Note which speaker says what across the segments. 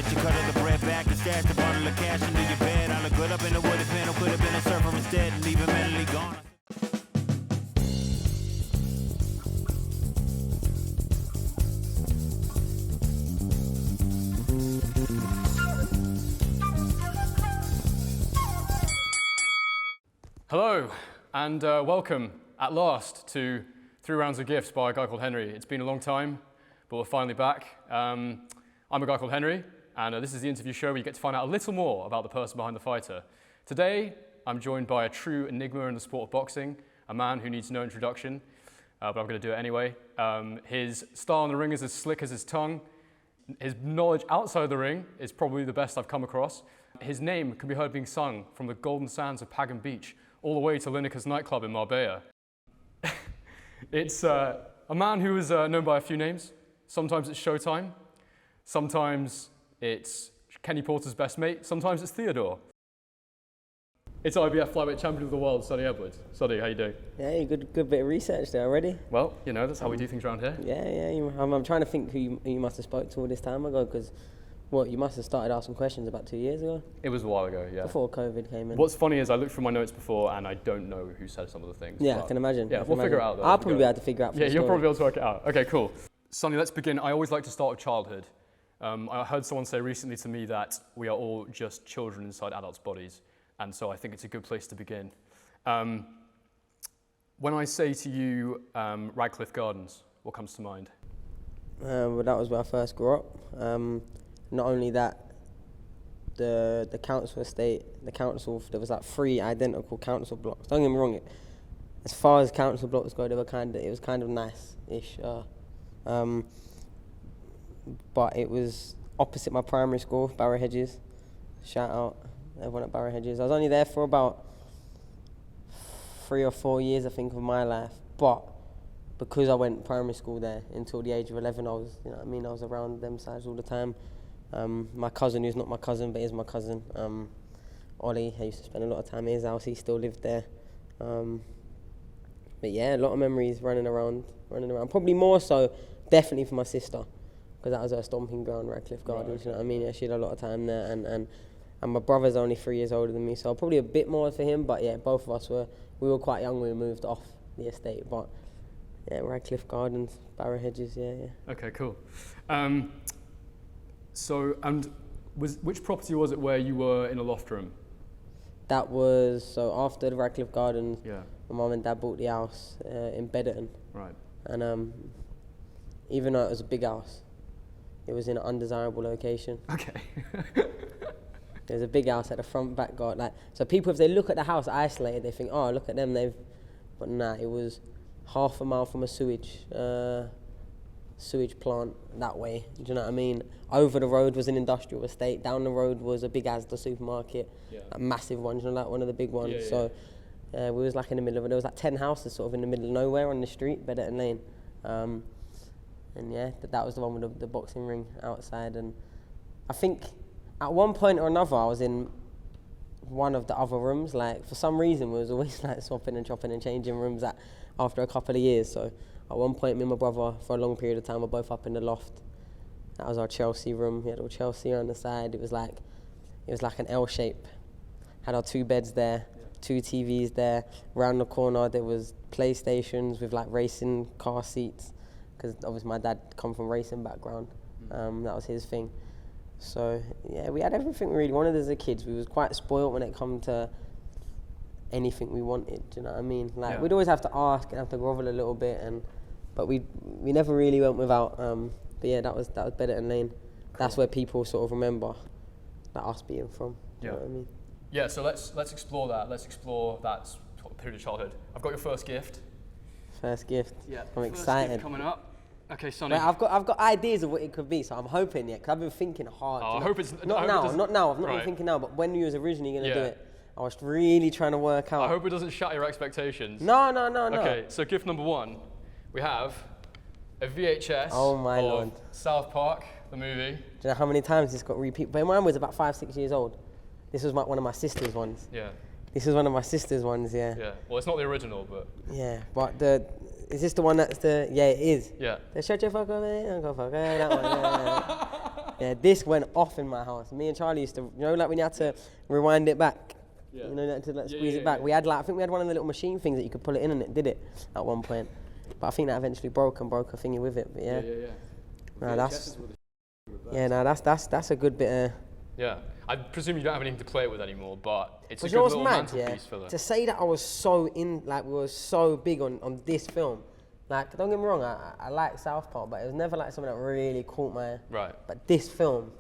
Speaker 1: get your cut of the bread back and stash the bottle of cash into your bed. I look good up in the wooded panel, could have been a surfer instead and leave him mentally gone.
Speaker 2: Hello, and welcome at last to 3 Rounds of Gifts by a guy called Henry. It's been a long time, but we're finally back. I'm a guy called Henry, and this is the interview show where you get to find out a little more about the person behind the fighter. Today, I'm joined by a true enigma in the sport of boxing, a man who needs no introduction, but I'm going to do it anyway. His style in the ring is as slick as his tongue. His knowledge outside the ring is probably the best I've come across. His name can be heard being sung from the golden sands of Pagan Beach all the way to Lineker's nightclub in Marbella. It's a man who is known by a few names. Sometimes it's Showtime, sometimes it's Kenny Porter's best mate, sometimes it's Theodore. It's IBF Flyweight Champion of the world, Sonny Edwards. Sonny, how you doing?
Speaker 3: Yeah, good bit of research there already.
Speaker 2: Well, you know, that's how we do things around here.
Speaker 3: Yeah. I'm trying to think who you must have spoke to all this time ago, because you must have started asking questions about 2 years ago?
Speaker 2: It was a while ago, yeah.
Speaker 3: Before COVID came in.
Speaker 2: What's funny is I looked through my notes before and I don't know who said some of the things.
Speaker 3: Yeah, I can imagine.
Speaker 2: Yeah, we'll figure it out though.
Speaker 3: I'll probably be able to figure out.
Speaker 2: Yeah, you'll probably be able to work it out. Okay, cool. Sonny, let's begin. I always like to start with childhood. I heard someone say recently to me that we are all just children inside adults' bodies, and so I think it's a good place to begin. When I say to you Radcliffe Gardens, what comes to mind?
Speaker 3: Well, that was where I first grew up. Not only that, the council estate, there was like 3 identical council blocks. Don't get me wrong, as far as council blocks go, it was kind of nice-ish. But it was opposite my primary school, Barrow Hedges. Shout out everyone at Barrow Hedges. I was only there for about 3 or 4 years, I think, of my life. But because I went primary school there until the age of 11, I was around them sides all the time. My cousin, who's not my cousin but is my cousin, Ollie, I used to spend a lot of time at his house. He still lived there. But yeah, a lot of memories running around. Probably more so, definitely for my sister, because that was her stomping ground, Radcliffe Gardens. Right. You know what I mean? Yeah, she had a lot of time there, and my brother's only 3 years older than me, so probably a bit more for him. But yeah, both of us we were quite young when we moved off the estate. But yeah, Radcliffe Gardens, Barrow Hedges, yeah.
Speaker 2: Okay, cool. Which property was it where you were in a loft room?
Speaker 3: That was, after the Radcliffe Gardens,
Speaker 2: yeah.
Speaker 3: My mum and dad bought the house in Bedderton.
Speaker 2: Right.
Speaker 3: And even though it was a big house, it was in an undesirable location.
Speaker 2: Okay.
Speaker 3: There's a big house at the front, back garden. So people, if they look at the house isolated, they think, oh, look at them, but nah, it was half a mile from a sewage plant that way. Do you know what I mean? Over the road was an industrial estate. Down the road was a big Asda supermarket, a massive one, you know, like one of the big ones. Yeah, so we was like in the middle of it. There was like 10 houses sort of in the middle of nowhere on the street, Bedderton Lane. And yeah, that was the one with the boxing ring outside. And I think at one point or another, I was in one of the other rooms. Like, for some reason, we was always like swapping and chopping and changing rooms after a couple of years. So at one point, me and my brother, for a long period of time, were both up in the loft. That was our Chelsea room. We had all Chelsea on the side. It was like an L shape. Had our 2 beds there, 2 TVs there. Round the corner, there was PlayStations with like racing car seats, because obviously my dad come from racing background. That was his thing. So yeah, we had everything we really wanted as a kids. We was quite spoiled when it come to anything we wanted. Do you know what I mean? Like, we'd always have to ask and have to grovel a little bit, but we never really went without. But yeah, that was Bedderton Lane. Cool. That's where people sort of remember that us being from. Do you know what I mean?
Speaker 2: Yeah. So let's explore that. Let's explore that period of childhood. I've got your first gift.
Speaker 3: First gift.
Speaker 2: Yeah.
Speaker 3: I'm excited.
Speaker 2: Gift coming up. Okay, Sonny.
Speaker 3: Wait, I've got ideas of what it could be, so I'm hoping, because I've been thinking hard.
Speaker 2: I hope it's
Speaker 3: not now. I've not been thinking now, but when you was originally going to do it, I was really trying to work out.
Speaker 2: I hope it doesn't shatter your expectations.
Speaker 3: No.
Speaker 2: Okay, so gift number 1, we have a VHS of South Park, the movie.
Speaker 3: Do you know how many times this got repeated? But mine was about 5-6 years old. This was one of my sister's ones.
Speaker 2: Yeah.
Speaker 3: This is one of my sister's ones, yeah.
Speaker 2: Yeah. Well, it's not the original, but.
Speaker 3: Yeah, but is this the one that's the? Yeah, it is.
Speaker 2: Yeah.
Speaker 3: The shut your fuck up, man. Don't go fuck. That one. Yeah. Yeah, this went off in my house. Me and Charlie used to, you know, like when you had to rewind it back. Yeah. You know, you had to like, squeeze it back. Yeah. We had like, I think we had one of the little machine things that you could pull it in, and it did it at one point. But I think that eventually broke a thingy with it. But yeah. No, that's a good bit.
Speaker 2: Yeah, I presume you don't have anything to play it with anymore, but it's a good little mantelpiece for
Speaker 3: to say that I was so we were so big on this film. Like, don't get me wrong, I like South Park, but it was never like something that really caught my...
Speaker 2: Right.
Speaker 3: But this film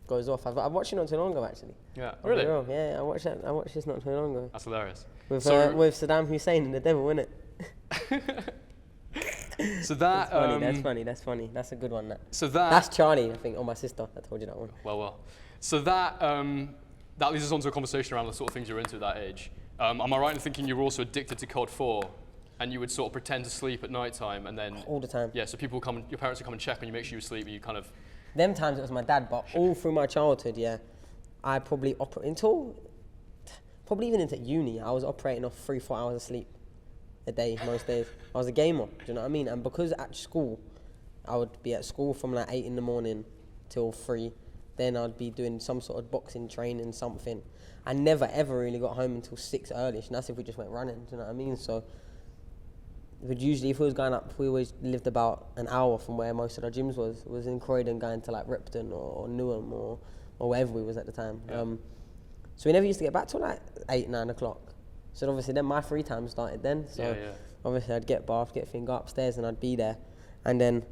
Speaker 3: goes off. I've watched it not too long ago, actually.
Speaker 2: Yeah, really?
Speaker 3: Yeah, I watched this not too long ago.
Speaker 2: That's hilarious.
Speaker 3: With Saddam Hussein and the devil, innit?
Speaker 2: So that...
Speaker 3: That's funny. That's a good one, that.
Speaker 2: So that...
Speaker 3: That's Charlie, I think, or my sister. I told you that one.
Speaker 2: Well. So that leads us on to a conversation around the sort of things you're into at that age. Am I right in thinking you were also addicted to COD 4? And you would sort of pretend to sleep at night time, and then...
Speaker 3: All the time.
Speaker 2: Yeah, so people come, your parents would come and check on you, make sure you sleep, and you kind of...
Speaker 3: Them times it was my dad, but all through my childhood, I probably probably even into uni, I was operating off 3-4 hours of sleep a day, most days. I was a gamer, do you know what I mean? And because at school, I would be at school from like 8 in the morning till 3, then I'd be doing some sort of boxing training, something. I never ever really got home until 6 early, and that's if we just went running, do you know what I mean? So, but usually if we was going up, we always lived about an hour from where most of our gyms was in Croydon, going to like Repton or Newham or wherever we was at the time.
Speaker 2: Yeah.
Speaker 3: So we never used to get back till like 8, 9 o'clock. So obviously then my free time started then. So obviously I'd get bathed, go upstairs, and I'd be there. And then,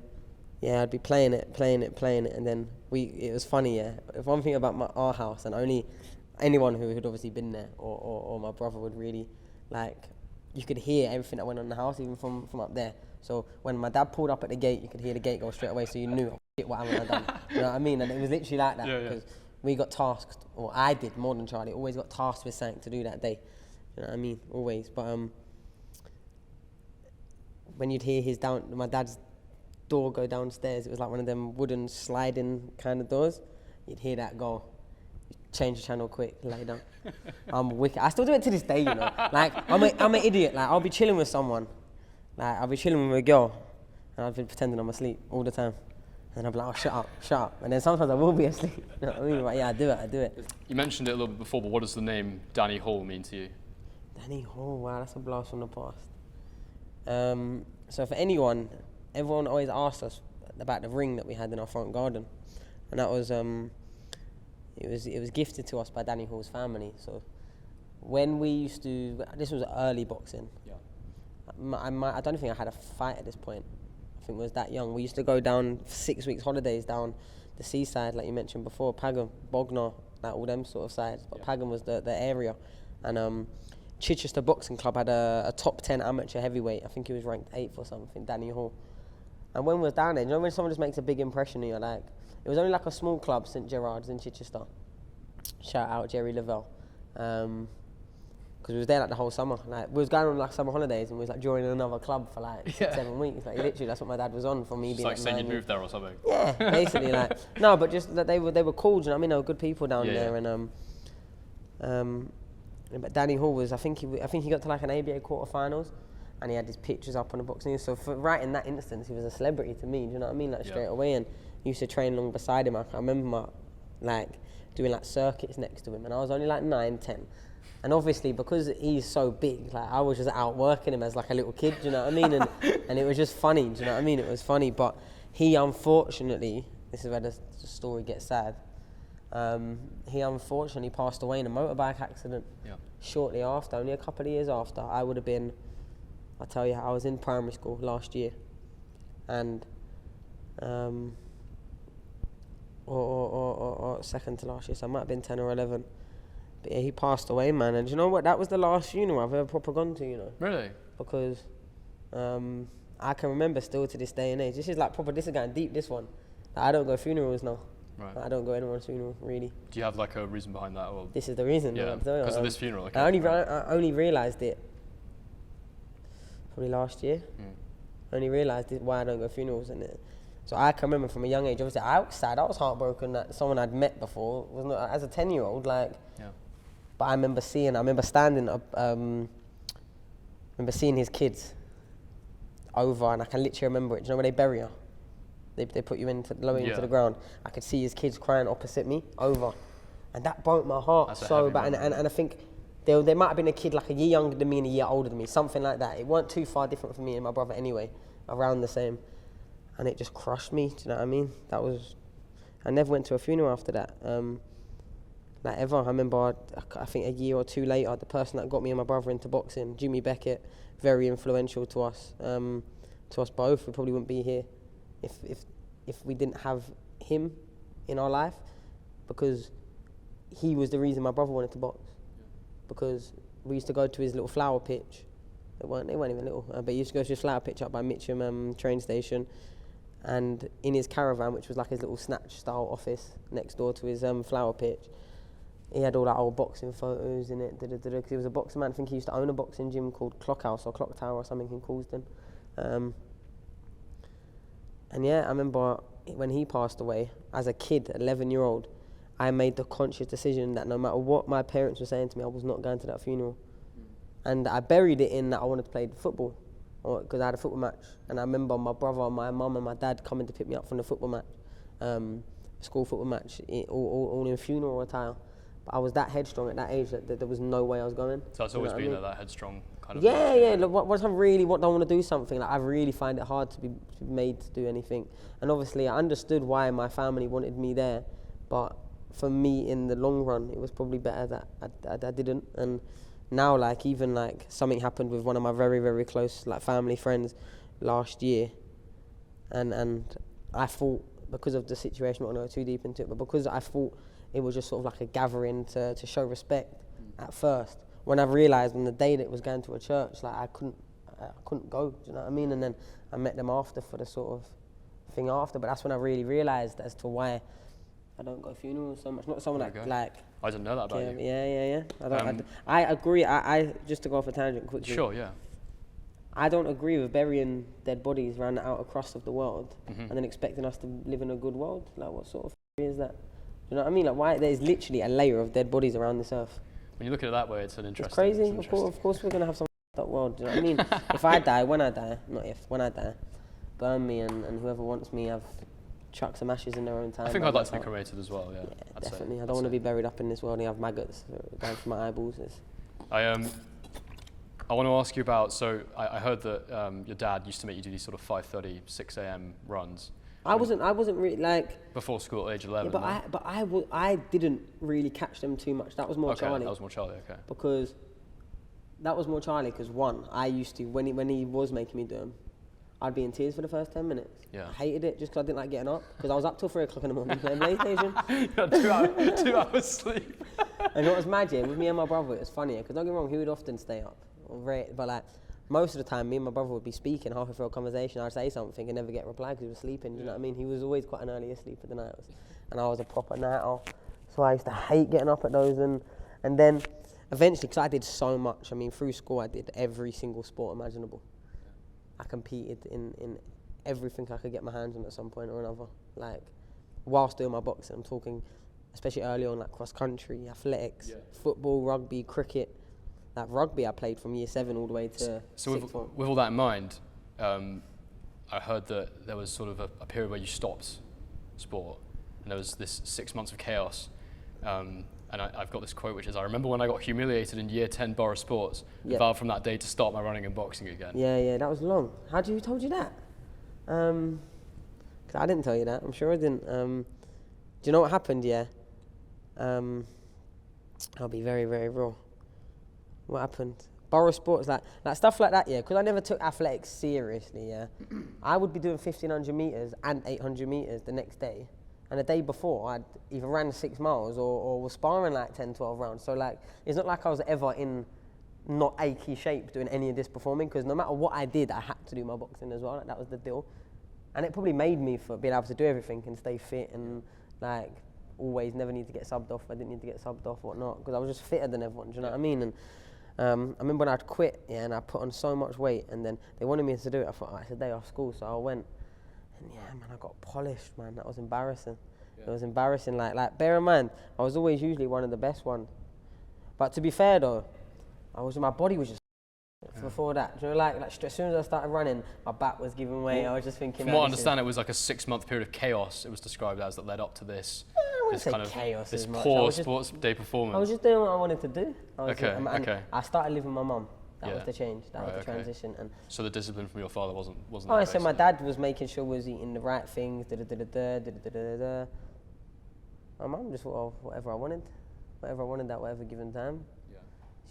Speaker 3: I'd be playing it. And then it was funny, One thing about our house, and only anyone who had obviously been there or my brother would really like, you could hear everything that went on in the house, even from up there. So when my dad pulled up at the gate, you could hear the gate go straight away, so you knew, what haven't I done? You know what I mean? And it was literally like that, because we got tasked, or I did more than Charlie, always got tasked with something to do that day. You know what I mean? Always. But when you'd hear my dad's door go downstairs, it was like one of them wooden sliding kind of doors. You'd hear that go. Change the channel quick, lay down. I'm wicked. I still do it to this day, you know. Like, I'm an idiot. Like, I'll be chilling with someone. Like, I'll be chilling with a girl, and I'll be pretending I'm asleep all the time. And I'll be like, oh, shut up. And then sometimes I will be asleep. You know what I mean? But yeah, I do it.
Speaker 2: You mentioned it a little bit before, but what does the name Danny Hall mean to you?
Speaker 3: Danny Hall, wow, that's a blast from the past. So for everyone always asked us about the ring that we had in our front garden. And that was... It was gifted to us by Danny Hall's family. So when we used to, this was early boxing. Yeah. I don't think I had a fight at this point. I think I was that young. We used to go down 6 weeks holidays down the seaside, like you mentioned before, Pagham, Bognor, like all them sort of sides. But Pagham was the area. And Chichester Boxing Club had a top 10 amateur heavyweight. I think he was ranked 8th or something, Danny Hall. And when we was down there, you know when someone just makes a big impression on you, like, it was only like a small club, St Gerard's in Chichester. Shout out Jerry Lavelle. Because we was there like the whole summer. Like, we was going on like summer holidays, and we was like joining another club for like 6-7 weeks. Like literally, that's what my dad was on for me. It's being
Speaker 2: like saying you'd moved there or something.
Speaker 3: Yeah, basically like no, but just that they were cool. You know what I mean? They were good people down there, and but Danny Hall was, I think he got to like an ABA quarterfinals, and he had his pictures up on the boxing. So for right in that instance, he was a celebrity to me. Do you know what I mean? Like straight away, and used to train along beside him. I remember doing like circuits next to him, and I was only like 9, 10. And obviously because he's so big, like I was just out working him as like a little kid, do you know what I mean? And it was just funny, do you know what I mean? It was funny, but he unfortunately, this is where the story gets sad, he unfortunately passed away in a motorbike accident shortly after, only a couple of years after. I would have been, I tell you, I was in primary school last year, and or second to last year, so I might have been 10 or 11. But yeah, he passed away, man. And do you know what? That was the last funeral I've ever proper gone to, you know.
Speaker 2: Really?
Speaker 3: Because I can remember still to this day and age. This is like proper, this is going deep, this one. Like, I don't go funerals now. Right. Like, I don't go anyone's funeral, really. Do
Speaker 2: you have like a reason behind that? Or?
Speaker 3: This is the reason.
Speaker 2: Yeah, because of this funeral. Okay.
Speaker 3: I only realised it probably last year. I only realised why I don't go funerals in it. So I can remember from a young age, obviously I was sad, I was heartbroken that someone I'd met before, was not, as a 10-year-old, like, but I remember standing up, remember seeing his kids over, and I can literally remember it. Do you know where they bury her? They put you lower into the ground. I could see his kids crying opposite me, over. And that broke my heart so bad. And I think there might have been a kid like a year younger than me and a year older than me, something like that. It weren't too far different from me and my brother anyway, around the same. And it just crushed me, do you know what I mean? I never went to a funeral after that. Like ever. I remember, I think a year or two later, the person that got me and my brother into boxing, Jimmy Beckett, very influential to us both. We probably wouldn't be here if we didn't have him in our life, because he was the reason my brother wanted to box. Because we used to go to his little flower pitch. They weren't even little, but he used to go to his flower pitch up by Mitcham train station, and in his caravan, which was like his little snatch style office next door to his flower pitch, he had all that old boxing photos in it, because he was a boxing man. I think he used to own a boxing gym called Clock House or Clock Tower or something in Coulsdon. And yeah, I remember when he passed away, as a kid, 11-year-old, I made the conscious decision that no matter what my parents were saying to me, I was not going to that funeral. And I buried it in that I wanted to play football, because I had a football match. And I remember my brother, my mum and my dad coming to pick me up from the football match, school football match, all in funeral attire. But I was that headstrong at that age that there was no way I was going.
Speaker 2: So it's always been that headstrong kind of...
Speaker 3: Yeah. Look, once I really don't want to do something, like I really find it hard to be made to do anything. And obviously I understood why my family wanted me there, but for me in the long run, it was probably better that I didn't. And now, like, even like something happened with one of my very, very close like family friends last year, and I thought, because of the situation, I'm not going to go too deep into it, but because I thought it was just sort of like a gathering to show respect at first, when I realised on the day that it was going to a church, like I couldn't go, do you know what I mean? And then I met them after for the sort of thing after, but that's when I really realised as to why I don't go to funerals so much. Not someone like
Speaker 2: I didn't know that about you.
Speaker 3: Yeah. I agree. I just to go off a tangent quickly.
Speaker 2: Sure, yeah.
Speaker 3: I don't agree with burying dead bodies around the outer crust of the world and then expecting us to live in a good world. Like, what sort of is that? You know what I mean? Like, why? There's literally a layer of dead bodies around this earth.
Speaker 2: When you look at it that way, it's an interesting...
Speaker 3: It's crazy. Of course we're going to have some that world. Do you know what I mean? If I die, when I die, when I die, burn me and whoever wants me, I've chuck some ashes in their own time.
Speaker 2: I think I'd like to be cremated as well, yeah.
Speaker 3: Definitely. I don't want to be buried up in this world and have maggots going through my eyeballs.
Speaker 2: I want to ask you about, so I heard that your dad used to make you do these sort of 5:30, 6 a.m. runs.
Speaker 3: I wasn't really like...
Speaker 2: Before school at age 11.
Speaker 3: Yeah, but I didn't really catch them too much. That was more Charlie.
Speaker 2: That was more Charlie, okay.
Speaker 3: Because one, I used to, when he was making me do them, I'd be in tears for the first 10 minutes.
Speaker 2: Yeah.
Speaker 3: I hated it just because I didn't like getting up, because I was up till 3 o'clock in the morning playing PlayStation.
Speaker 2: You had 2 hours sleep.
Speaker 3: And what was magic with me and my brother, it was funnier, because don't get me wrong, he would often stay up. But like, most of the time, me and my brother would be speaking halfway through a conversation, I'd say something and never get a reply because he was sleeping, you know what I mean? He was always quite an earlier sleeper than I was. And I was a proper night owl. So I used to hate getting up at those, and then eventually, because I did so much, I mean, through school I did every single sport imaginable. I competed in everything I could get my hands on at some point or another. Like, whilst doing my boxing, I'm talking, especially early on, like cross country, athletics, football, rugby, cricket. Like rugby, I played from year 7 all the way to sixth form.
Speaker 2: With all that in mind, I heard that there was sort of a period where you stopped sport, and there was this 6 months of chaos. And I've got this quote, which is, I remember when I got humiliated in year 10 Borough Sports, and vowed from that day to start my running and boxing again.
Speaker 3: Yeah, that was long. Who told you that? 'Cause I didn't tell you that, I'm sure I didn't. Do you know what happened, yeah? I'll be very, very raw. What happened? Borough Sports, like stuff like that, yeah, because I never took athletics seriously, yeah. I would be doing 1500 metres and 800 metres the next day. And the day before, I'd either ran 6 miles or was sparring like 10, 12 rounds. So like, it's not like I was ever in not achy shape doing any of this performing, because no matter what I did, I had to do my boxing as well. Like, that was the deal. And it probably made me for being able to do everything and stay fit and like always never need to get subbed off. I didn't need to get subbed off, whatnot, because I was just fitter than everyone, do you know what I mean? And I remember when I'd quit, yeah, and I put on so much weight, and then they wanted me to do it. I thought, it's a day off school, so I went. And yeah, man, I got polished, man. That was embarrassing. It was embarrassing. Like, bear in mind, I was always usually one of the best ones. But to be fair though, my body was just before that. Do you know, like as soon as I started running, my back was giving way. I was just thinking.
Speaker 2: From what I understand, it was like a 6-month period of chaos. It was described as that led up to this.
Speaker 3: I wouldn't say
Speaker 2: kind of
Speaker 3: chaos
Speaker 2: this
Speaker 3: as much.
Speaker 2: poor sports day performance.
Speaker 3: I was just doing what I wanted to do.
Speaker 2: Okay.
Speaker 3: I started living with my mum. That was the change. That was the transition. And
Speaker 2: so the discipline from your father wasn't.
Speaker 3: Oh, so my dad was making sure we was eating the right things. My mum just thought, whatever I wanted at whatever given time.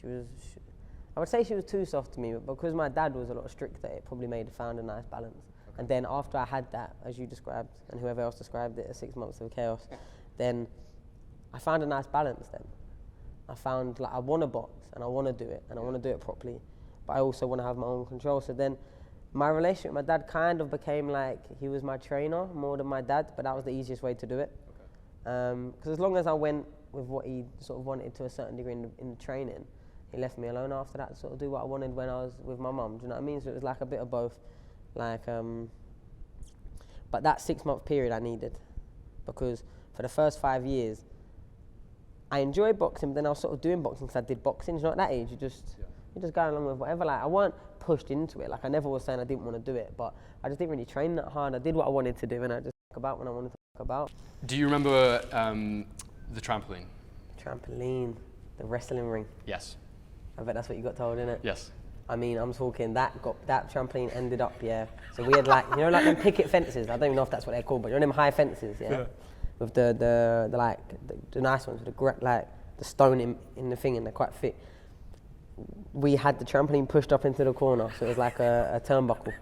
Speaker 3: Yeah. I would say she was too soft to me, but because my dad was a lot stricter, it probably found a nice balance. Okay. And then after I had that, as you described, and whoever else described it as 6 months of chaos, then I found a nice balance then. I found I want to box and I want to do it and I want to do it properly, but I also want to have my own control. So then my relationship with my dad kind of became like he was my trainer more than my dad, but that was the easiest way to do it. Because as long as I went with what he sort of wanted to a certain degree in the training, he left me alone after that to sort of do what I wanted when I was with my mum. Do you know what I mean? So it was like a bit of both. But that 6-month period I needed, because for the first 5 years, I enjoyed boxing, but then I was sort of doing boxing because I did boxing. You know, at that age, you're just going along with whatever. Like, I weren't pushed into it. Like, I never was saying I didn't want to do it, but I just didn't really train that hard. I did what I wanted to do, and I just talk about when I wanted to talk about.
Speaker 2: Do you remember the trampoline?
Speaker 3: Trampoline, the wrestling ring.
Speaker 2: Yes.
Speaker 3: I bet that's what you got told, innit?
Speaker 2: Yes.
Speaker 3: I mean, I'm talking that trampoline ended up, So we had like them picket fences. I don't even know if that's what they're called, but them high fences, with the nice ones, with the stone in the thing, and they're quite thick. We had the trampoline pushed up into the corner, so it was like a turnbuckle.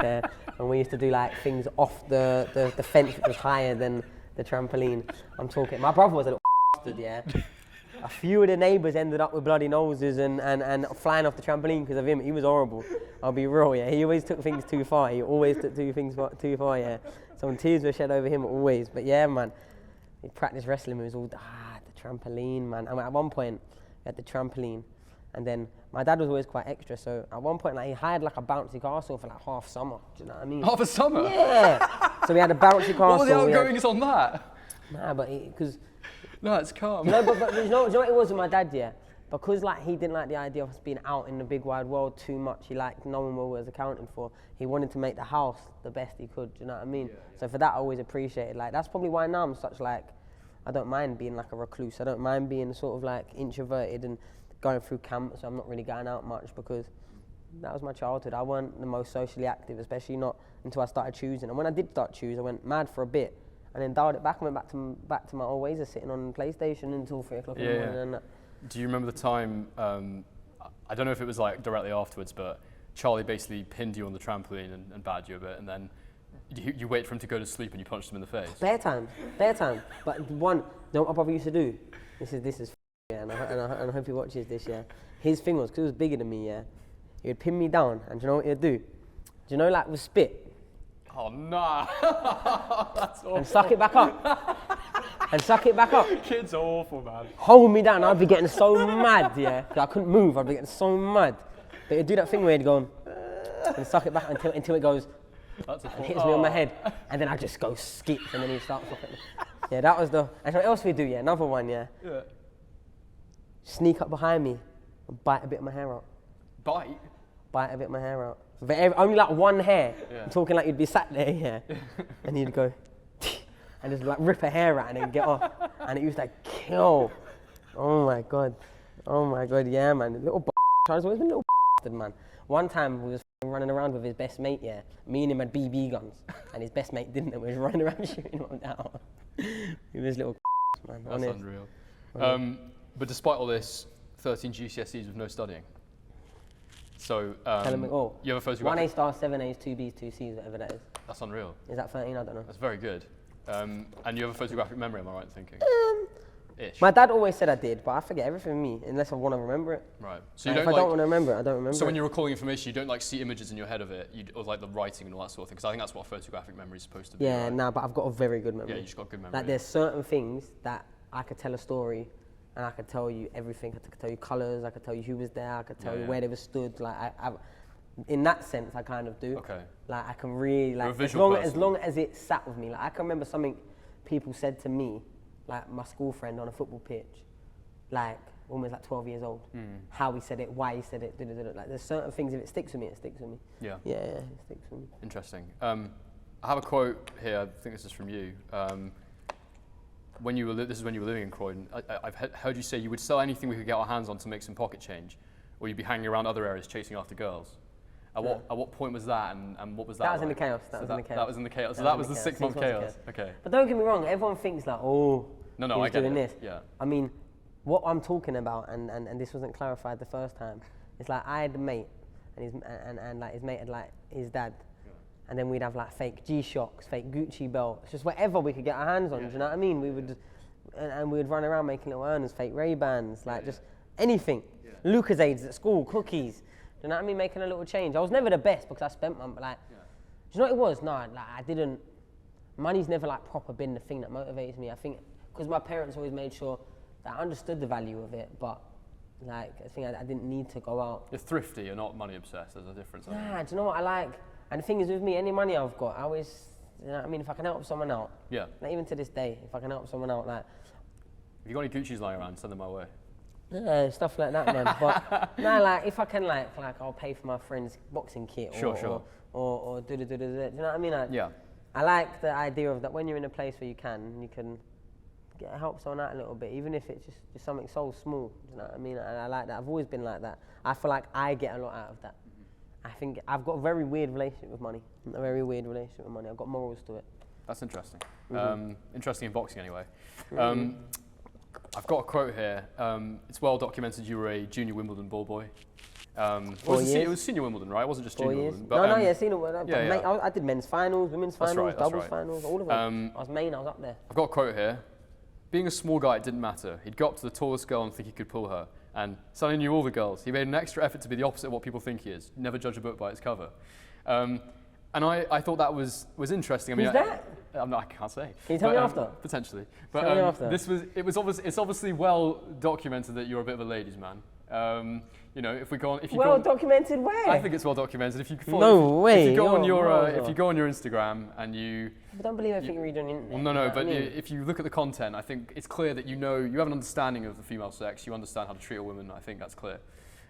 Speaker 3: And we used to do like things off the fence, which was higher than the trampoline. I'm talking. My brother was a little bastard, A few of the neighbours ended up with bloody noses and flying off the trampoline because of him. He was horrible. I'll be real, He always took things too far. He always took things too far, Some tears were shed over him always. But man, he practiced wrestling moves all the trampoline, man. I mean, at one point, we had the trampoline, and then my dad was always quite extra. So at one point, he hired like a bouncy castle for like half summer. Do you know what I mean?
Speaker 2: Half a summer?
Speaker 3: Yeah. So we had a bouncy castle.
Speaker 2: What were the outgoings on that?
Speaker 3: Nah, but because.
Speaker 2: No, it's calm.
Speaker 3: No, but you know what it was with my dad, Because he didn't like the idea of us being out in the big wide world too much. He liked knowing what we was accounting for. He wanted to make the house the best he could. Do you know what I mean? So for that, I always appreciated. That's probably why now I'm such I don't mind being like a recluse. I don't mind being sort of introverted and going through camps. So I'm not really going out much because that was my childhood. I weren't the most socially active, especially not until I started choosing. And when I did start choosing, I went mad for a bit. And then dialed it back and went back to my old ways of sitting on PlayStation until 3 o'clock in the morning.
Speaker 2: Do you remember the time, I don't know if it was directly afterwards, but Charlie basically pinned you on the trampoline and battered you a bit, and then you wait for him to go to sleep and you punched him in the face? Bare time. But you know what my brother used to do? This is and I hope he watches this, His thing was, because he was bigger than me, he would pin me down, and do you know what he'd do? Do you know with spit? Oh, nah. That's awful. And suck it back up. Kids are awful, man. Hold me down. I'd be getting so mad, Cause I couldn't move. I'd be getting so mad. But he'd do that thing where he'd go and suck it back until it goes and hits me on my head. And then I just go skip, and then he'd start sucking. That was the... And what else we do, Another one, Sneak up behind me and bite a bit of my hair out. Bite a bit of my hair out. Only one hair. I'm talking you'd be sat there, and you'd go, and just rip a hair out and then get off. And it used to kill. Oh my God, man. Little Charles always been a little man. One time we was running around with his best mate, Me and him had BB guns, and his best mate didn't, and we was running around shooting him down. He was little man. That's unreal. But despite all this, 13 GCSEs with no studying. So, you have a photograph? 1 A-star, 7 A's, 2 B's, 2 C's, whatever that is. That's unreal. Is that 13? I don't know. That's very good. And you have a photographic memory, am I right in thinking? Ish. My dad always said I did, but I forget everything me unless I want to remember it. Right. So you don't if I don't want to remember it, I don't remember it. So when you're recalling information, you don't see images in your head of it, or the writing and all that sort of thing, because I think that's what a photographic memory is supposed to be. Yeah, right? But I've got a very good memory. Yeah, you just got good memory. There's certain things that I could tell a story, and I could tell you everything. I could tell you colours, I could tell you who was there, I could tell you where they were stood. In that sense, I kind of do. Okay. I can really as long as it sat with me. I can remember something people said to me, my school friend on a football pitch,
Speaker 3: almost like 12 years old. How he said it, why he said it, like there's certain things, if it sticks with me, it sticks with me.
Speaker 2: Yeah.
Speaker 3: Yeah, it sticks with me.
Speaker 2: Interesting. I have a quote here, I think this is from you. This is when you were living in Croydon. I've heard you say you would sell anything we could get our hands on to make some pocket change, or you'd be hanging around other areas chasing after girls. At what point was that, and what was that?
Speaker 3: That was
Speaker 2: like?
Speaker 3: in the chaos. That was in the chaos.
Speaker 2: So that was the 6 month chaos. Okay.
Speaker 3: But don't get me wrong, everyone thinks like, oh,
Speaker 2: no, I get
Speaker 3: doing
Speaker 2: it.
Speaker 3: this.
Speaker 2: Yeah.
Speaker 3: I mean, what I'm talking about, and this wasn't clarified the first time, it's like I had a mate, and like his mate had like his dad, and then we'd have like fake G-Shocks, fake Gucci belts, just whatever we could get our hands on. Do you know what I mean? We would, and we would run around making little earners, fake Ray-Bans, like just anything. Lucasades at school, cookies. Do you know what I mean? Making a little change. I was never the best because I spent money, but like, do you know what it was? No, like I didn't. Money's never like proper been the thing that motivates me. I think because my parents always made sure that I understood the value of it, but like I think I didn't need to go out.
Speaker 2: You're thrifty. You're not money obsessed. There's a difference.
Speaker 3: Nah, do you know what I like? And the thing is with me, any money I've got, I always, you know what I mean? If I can help someone out,
Speaker 2: yeah.
Speaker 3: Like even to this day, if I can help someone out, like.
Speaker 2: If you got any Gucci's lying around, send them my way.
Speaker 3: Yeah, stuff like that, man. But no, like if I can, like I'll pay for my friend's boxing kit, or do. Do you know what I mean?
Speaker 2: Yeah.
Speaker 3: I like the idea of that when you're in a place where you can help someone out a little bit, even if it's just something so small. Do you know what I mean? And I like that. I've always been like that. I feel like I get a lot out of that. I think I've got a very weird relationship with money. I've got morals to it.
Speaker 2: That's interesting. Interesting in boxing, anyway. I've got a quote here. It's well documented you were a junior Wimbledon ball boy. It was senior Wimbledon, right? It wasn't just junior Wimbledon.
Speaker 3: But, senior Wimbledon. I did men's finals, women's finals, doubles
Speaker 2: right.
Speaker 3: finals, all of them. I was up there.
Speaker 2: I've got a quote here. Being a small guy, it didn't matter. He'd got up to the tallest girl and think he could pull her. And Sonny knew all the girls. He made an extra effort to be the opposite of what people think he is. Never judge a book by its cover. And I thought that was interesting. I mean,
Speaker 3: who's that?
Speaker 2: I can't say.
Speaker 3: Can you tell me after?
Speaker 2: Potentially.
Speaker 3: Tell me after.
Speaker 2: It's obviously well documented that you're a bit of a ladies' man.
Speaker 3: Documented where?
Speaker 2: I think it's well documented. If you follow,
Speaker 3: no way.
Speaker 2: If you go on your Instagram and you.
Speaker 3: I don't believe everything you read on the internet.
Speaker 2: Well, no. But if you look at the content, I think it's clear that you have an understanding of the female sex. You understand how to treat a woman. I think that's clear.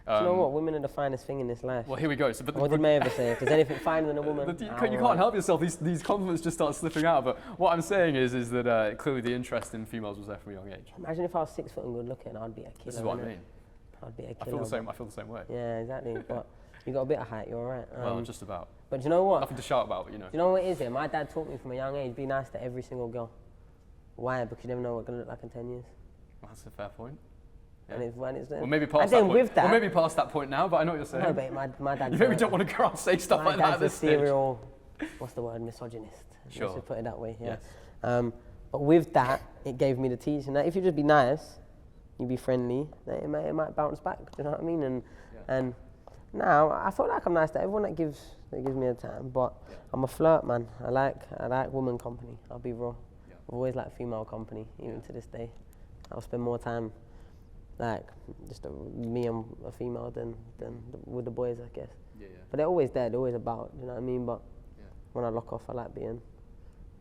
Speaker 3: Do you know what? Women are the finest thing in this life.
Speaker 2: Well, here we go.
Speaker 3: What did May ever say? If there's anything finer than a woman,
Speaker 2: you can't help yourself. These compliments just start slipping out. But what I'm saying is that clearly the interest in females was there from a young age.
Speaker 3: Imagine if I was 6 foot and good looking, I'd be a killer.
Speaker 2: This is what I mean.
Speaker 3: I'd be a killer.
Speaker 2: I feel the same way.
Speaker 3: Yeah, exactly. But you got a bit of height. You're all right.
Speaker 2: Well, just about.
Speaker 3: But do you know what?
Speaker 2: Nothing to shout about, but
Speaker 3: Do you know what it is? Here? My dad taught me from a young age: be nice to every single girl. Why? Because you never know what it's gonna look like in 10 years.
Speaker 2: Well, that's a fair point. Yeah.
Speaker 3: And it's
Speaker 2: well, maybe past that point. With that, maybe past that point now, but I know what you're saying.
Speaker 3: No, but my dad.
Speaker 2: You maybe don't want to go out and say stuff like that at this stage.
Speaker 3: Serial, what's the word? Misogynist.
Speaker 2: Sure.
Speaker 3: Let's put it that way. Yeah.
Speaker 2: Yes.
Speaker 3: But with that, it gave me the teaching that if you just be nice, you be friendly, that it might bounce back. Do you know what I mean? And now I feel like I'm nice to everyone that gives me a time, but I'm a flirt, man. I like woman company. I'll be real. Yeah. I've always liked female company, even to this day. I'll spend more time like just me and a female than with the boys, I guess. Yeah. But they're always there. They're always about. You know what I mean? But when I lock off, I like being. You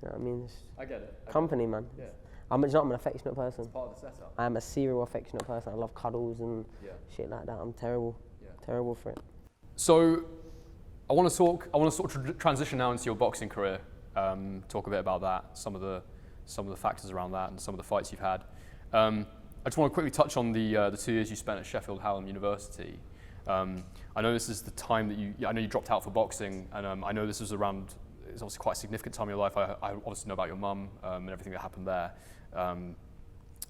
Speaker 3: know what I mean?
Speaker 2: I get it.
Speaker 3: Company, man. Yeah. I'm an affectionate person.
Speaker 2: It's part of the setup.
Speaker 3: I'm a serial affectionate person. I love cuddles and shit like that. I'm terrible for it.
Speaker 2: So, I want to sort of transition now into your boxing career. Talk a bit about that, some of the factors around that, and some of the fights you've had. I just want to quickly touch on the 2 years you spent at Sheffield Hallam University. I know this is the time that I know you dropped out for boxing, and I know this was around. It's obviously quite a significant time in your life. I obviously know about your mum and everything that happened there.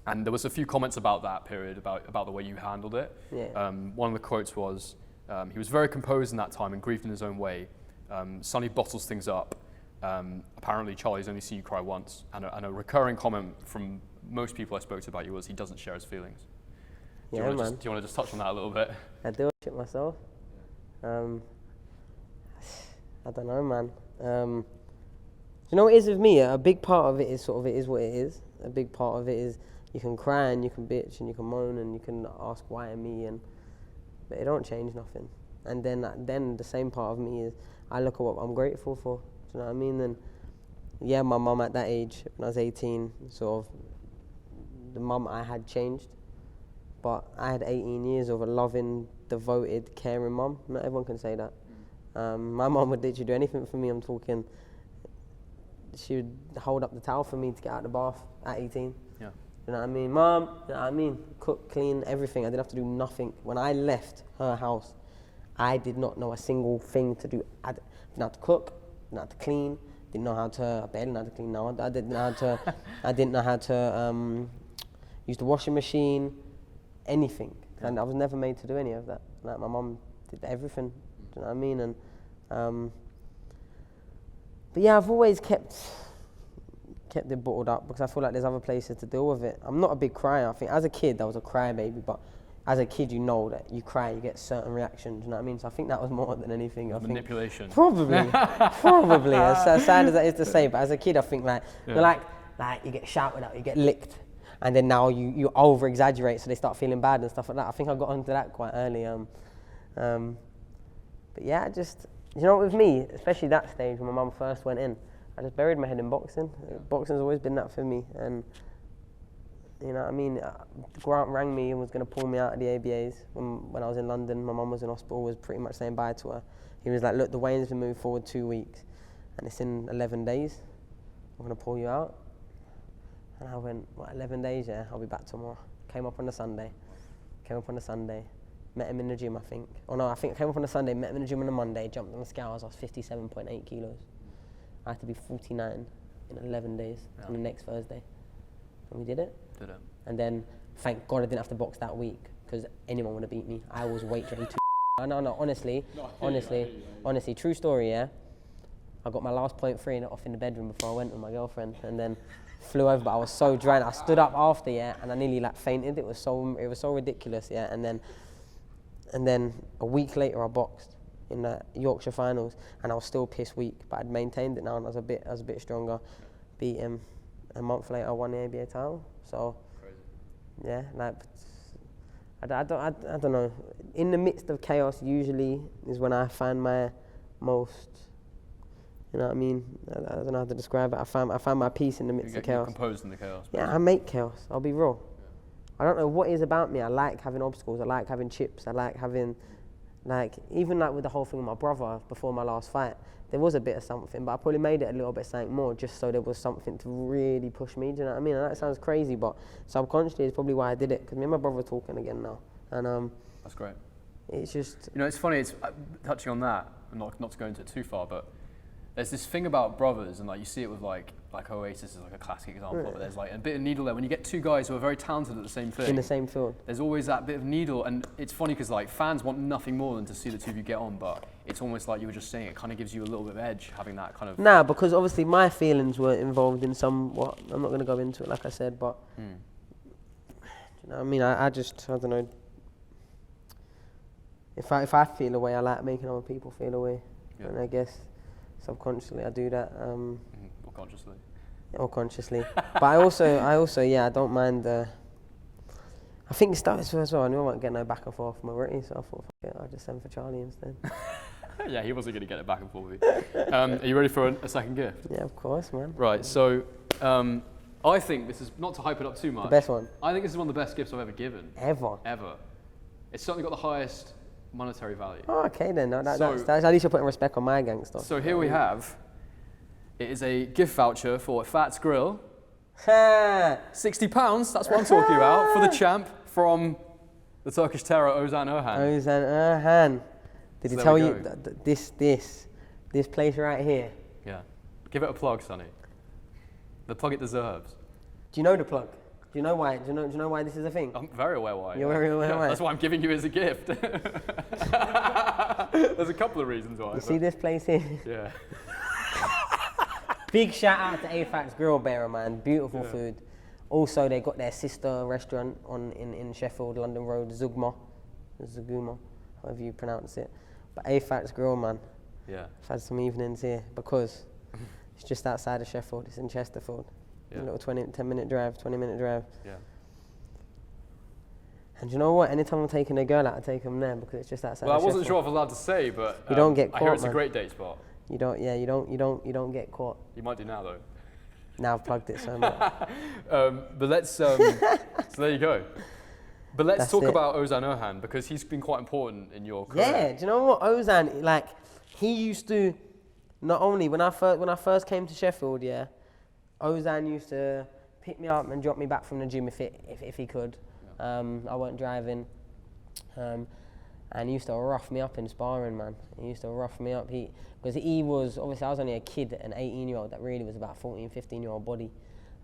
Speaker 2: And there was a few comments about that period, about the way you handled it. Yeah. One of the quotes was, he was very composed in that time and grieved in his own way. Sonny bottles things up. Apparently Charlie's only seen you cry once. And a recurring comment from most people I spoke to about you was he doesn't share his feelings. Do you want to just touch on that a little bit?
Speaker 3: I do shit myself. I don't know, man. You know what it is with me? A big part of it is it is what it is. A big part of it is you can cry and you can bitch and you can moan and you can ask why me, but it don't change nothing. And then the same part of me is I look at what I'm grateful for. Do you know what I mean? And yeah, my mum at that age, when I was 18, sort of the mum I had changed, but I had 18 years of a loving, devoted, caring mum. Not everyone can say that. My mum would literally do anything for me. I'm talking, she would hold up the towel for me to get out of the bath at 18.
Speaker 2: Yeah.
Speaker 3: You know what I mean? Mum, you know what I mean? Cook, clean, everything. I didn't have to do nothing. When I left her house, I did not know a single thing to do. I didn't know how to cook, didn't know how to clean, didn't know how to, I barely know how to clean now. I didn't know how to, I didn't know how to use the washing machine, anything.
Speaker 2: Yeah.
Speaker 3: And I was never made to do any of that. Like my mum did everything, do you know what I mean? And, but yeah, I've always kept it bottled up because I feel like there's other places to deal with it. I'm not a big crier. I think as a kid I was a crybaby, but as a kid you know that you cry, you get certain reactions, you know what I mean? So I think that was more than anything.
Speaker 2: Manipulation.
Speaker 3: Probably, probably. As sad as that is to say, but as a kid I think like,
Speaker 2: yeah.
Speaker 3: you're like you get shouted at, you get licked, and then now you over exaggerate, so they start feeling bad and stuff like that. I think I got onto that quite early. But yeah, just, you know, with me, especially that stage when my mum first went in, I just buried my head in boxing. Yeah. Boxing's always been that for me, and you know what I mean? Grant rang me and was going to pull me out of the ABAs when I was in London. My mum was in hospital, was pretty much saying bye to her. He was like, look, the weigh-in's been moved forward 2 weeks, and it's in 11 days. I'm going to pull you out. And I went, what, 11 days, yeah? I'll be back tomorrow. Came up on the Sunday. Met him in the gym, I think. Oh no, I think I came up on a Sunday, met him in the gym on a Monday, jumped on the scales, I was 57.8 kilos. I had to be 49 in 11 days on the next Thursday. And we did it. And then, thank God I didn't have to box that week, because anyone would have beat me. I was weight ready to No, honestly, true story, yeah? I got my last 0.3 off in the bedroom before I went with my girlfriend, and then flew over, but I was so drained. I stood up after, yeah, and I nearly like fainted. It was so ridiculous, yeah. And then a week later I boxed in the Yorkshire finals, and I was still piss weak, but I'd maintained it now, and I was a bit stronger. Beat him. A month later I won the ABA title. So crazy. Yeah, like I don't know. In the midst of chaos usually is when I find my most, you know what I mean? I don't know how to describe it. I find my peace in the midst of chaos.
Speaker 2: You're composed in the chaos.
Speaker 3: Yeah, I make chaos. I'll be real. I don't know what it is about me. I like having obstacles. I like having chips. I like having, even with the whole thing with my brother before my last fight, there was a bit of something, but I probably made it a little bit something more just so there was something to really push me. Do you know what I mean? And that sounds crazy, but subconsciously it's probably why I did it, because me and my brother are talking again now. And
Speaker 2: that's great.
Speaker 3: It's just,
Speaker 2: you know, it's funny. It's touching on that, not to go into it too far, but there's this thing about brothers, and you see it with like Oasis is like a classic example, but there's a bit of needle there. When you get two guys who are very talented at the same thing,
Speaker 3: in the same field,
Speaker 2: there's always that bit of needle, and it's funny because fans want nothing more than to see the two of you get on, but it's almost like you were just saying, it kind of gives you a little bit of edge having that kind of.
Speaker 3: Nah, because obviously my feelings were involved in somewhat. I'm not going to go into it, like I said, but you know what I mean? I don't know. If I feel a way, I like making other people feel a way, and I guess subconsciously I do that.
Speaker 2: Or consciously.
Speaker 3: Or consciously. But I also, yeah, I don't mind. I think it starts as well. I knew I wasn't getting no back and forth from Moretti, so I thought, fuck it, I'll just send for Charlie instead.
Speaker 2: Yeah, he wasn't going to get it back and forth with you. Are you ready for a second gift?
Speaker 3: Yeah, of course, man.
Speaker 2: Right, so I think this is, not to hype it up too much.
Speaker 3: The best one.
Speaker 2: I think this is one of the best gifts I've ever given.
Speaker 3: Ever.
Speaker 2: It's certainly got the highest monetary value.
Speaker 3: Oh, okay then. No, that's at least you're putting respect on my gangster.
Speaker 2: So here we have, it is a gift voucher for Fats Grill. £60, that's what I'm talking about, for the champ from the Turkish terror, Ozan Erhan.
Speaker 3: Ozan Erhan. Did he tell you this place right here?
Speaker 2: Yeah. Give it a plug, Sonny. The plug it deserves.
Speaker 3: Do you know the plug? Do you know why? Do you know why this is a thing?
Speaker 2: I'm very aware why.
Speaker 3: You're very aware why?
Speaker 2: That's why I'm giving you as a gift. There's a couple of reasons why.
Speaker 3: You see this place here?
Speaker 2: Yeah.
Speaker 3: Big shout out to AFAX Grill Bearer, man. Beautiful food. Also, they got their sister restaurant in Sheffield, London Road, Zugma, however you pronounce it. But AFAX Grill, man.
Speaker 2: Yeah.
Speaker 3: I've had some evenings here because it's just outside of Sheffield. It's in Chesterfield. Yeah. A little 20-minute drive.
Speaker 2: Yeah.
Speaker 3: And you know what? Anytime I'm taking a girl out, I take them there because it's just outside.
Speaker 2: Well,
Speaker 3: of
Speaker 2: I wasn't
Speaker 3: Sheffield.
Speaker 2: sure if I was allowed to say, but
Speaker 3: you don't get caught,
Speaker 2: I hear it's
Speaker 3: man.
Speaker 2: a great date spot.
Speaker 3: You don't get caught.
Speaker 2: You might do now though.
Speaker 3: Now I've plugged it so much.
Speaker 2: But let's. So there you go. But let's
Speaker 3: That's
Speaker 2: talk
Speaker 3: it.
Speaker 2: about Ozan Erhan, because he's been quite important in your career.
Speaker 3: Yeah, do you know what Ozan, like, he used to, not only, when I first came to Sheffield, yeah, Ozan used to pick me up and drop me back from the gym if he could. I weren't driving. And he used to rough me up in sparring, man. He used to rough me up. Because he was, obviously I was only a kid, an 18-year-old that really was about 14, 15-year-old body.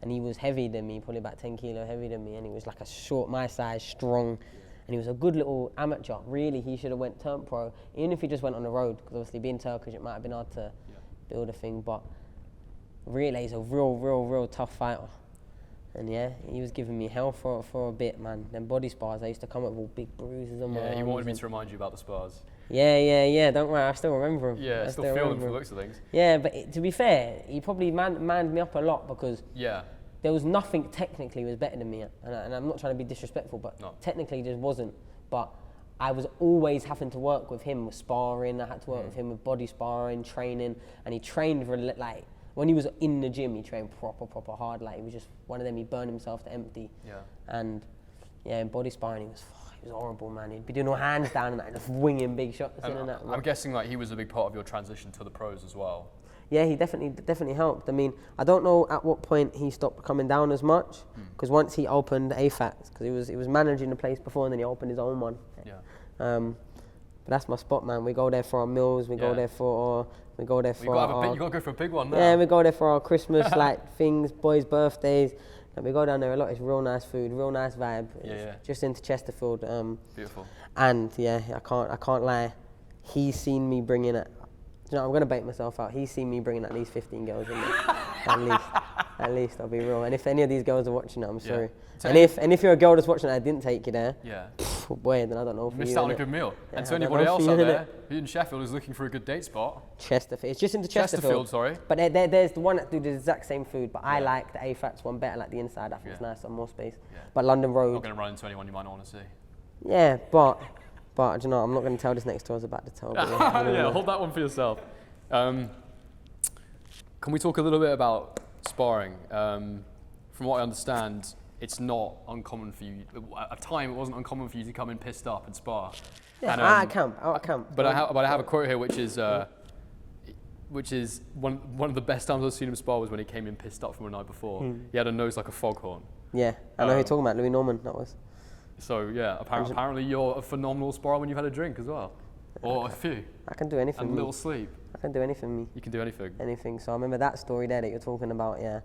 Speaker 3: And he was heavier than me, probably about 10 kilo heavier than me. And he was like a short, my size, strong. And he was a good little amateur. Really, he should have turned pro, even if he just went on the road. Because obviously being Turkish, it might have been hard to build a thing. But really, he's a real tough fighter. And yeah, he was giving me hell for a bit, man. Them body spars, I used to come up with all big bruises on my arms.
Speaker 2: Yeah, he wanted me to remind you about the spars.
Speaker 3: Yeah, don't worry, I still remember him.
Speaker 2: Yeah, I still feel them from the looks of things.
Speaker 3: Yeah, but to be fair, he probably manned me up a lot because there was nothing technically was better than me. And I'm not trying to be disrespectful, but technically just wasn't. But I was always having to work with him with sparring. I had to work with him with body sparring, training, and he trained for like, when he was in the gym, he trained proper hard. Like, he was just one of them, he burned himself to empty. Yeah. And yeah, in body sparring, he was horrible, man. He'd be doing all hands down and that, just winging big shots in and that.
Speaker 2: I'm guessing like he was a big part of your transition to the pros as well.
Speaker 3: Yeah, he definitely helped. I mean, I don't know at what point he stopped coming down as much, because once he opened AFAX, because he was managing the place before, and then he opened his own one. Yeah. But that's my spot, man. We go there for our meals. We go there for you got to go
Speaker 2: for a big one now.
Speaker 3: Yeah, we go there for our Christmas like things, boys' birthdays. And we go down there a lot. It's real nice food, real nice vibe. Just into Chesterfield.
Speaker 2: Beautiful. And yeah,
Speaker 3: I can't lie. He's seen me bringing it. You know, I'm gonna bait myself out. He's seen me bringing at least 15 girls in there. At least I'll be real. And if any of these girls are watching it, I'm sorry. And if you're a girl that's watching it, I didn't take you there. Boy, then I don't know.
Speaker 2: Missed out on a good meal. And to anybody else out there in Sheffield who's looking for a good date spot.
Speaker 3: Chesterfield. It's just into Chesterfield.
Speaker 2: Sorry.
Speaker 3: But there's the one that do the exact same food. But I like the AFAX one better. Like the inside, I think it's nice and more space. But London Road.
Speaker 2: Not going to run into anyone you might not want to see.
Speaker 3: Yeah, but you know, I'm not going to tell this next door. I was about to tell.
Speaker 2: Yeah, hold that one for yourself. Can we talk a little bit about sparring? From what I understand, it's not uncommon for you. At a time, it wasn't uncommon for you to come in pissed up and spar.
Speaker 3: Yeah, and, out of camp.
Speaker 2: But I have a quote here, which is one of the best times I've seen him spar was when he came in pissed up from the night before. He had a nose like a foghorn.
Speaker 3: Yeah, I know who you're talking about, Louis Norman, that was.
Speaker 2: So yeah, apparently you're a phenomenal sparer when you've had a drink as well. Or a few.
Speaker 3: I can do anything.
Speaker 2: And a little sleep.
Speaker 3: I can do anything, me.
Speaker 2: You can do anything.
Speaker 3: Anything. So I remember that story there that you're talking about, yeah.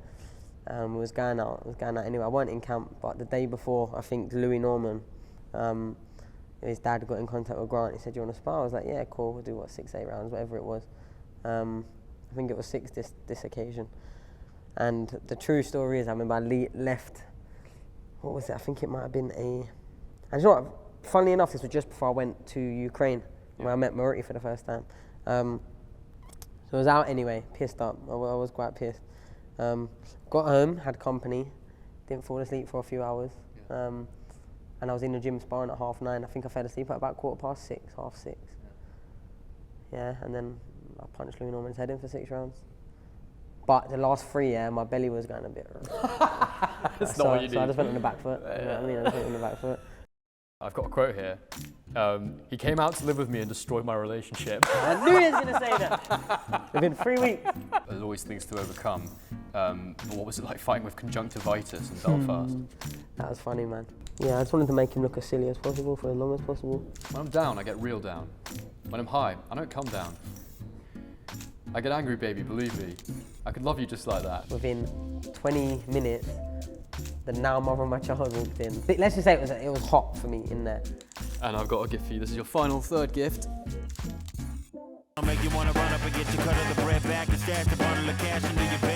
Speaker 3: We was going out anyway. I weren't in camp, but the day before, I think Louis Norman, his dad got in contact with Grant. He said, "You want to spar?" I was like, "Yeah, cool. We'll do 6-8 rounds, whatever it was." I think it was 6 this occasion. And the true story is, I remember I left. What was it? I think it might have been and you know what? Funnily enough, this was just before I went to Ukraine, where I met Maruti for the first time. So I was out anyway, pissed up. I was quite pissed. Got home, had company, didn't fall asleep for a few hours. And I was in the gym sparring at 9:30. I think I fell asleep at about 6:15, 6:30. Yeah, and then I punched Louis Norman's head in for 6 rounds. But the last 3, my belly was going a bit.
Speaker 2: That's not what you need.
Speaker 3: So I just went on the back foot. You know what I mean? I just went on the back foot.
Speaker 2: I've got a quote here. He came out to live with me and destroyed my relationship.
Speaker 3: I knew he was going to say that. Within 3 weeks.
Speaker 2: There's always things to overcome. But what was it like fighting with conjunctivitis in Belfast?
Speaker 3: That was funny, man. Yeah, I just wanted to make him look as silly as possible for as long as possible.
Speaker 2: When I'm down, I get real down. When I'm high, I don't come down. I get angry, baby, believe me. I could love you just like that.
Speaker 3: Within 20 minutes, the now mother of my child walked in. Let's just say it was hot for me in there.
Speaker 2: And I've got a gift for you. This is your final third gift.
Speaker 1: I'll make you wanna run up and get your cut of the bread back and stash the bundle of cash into your bed.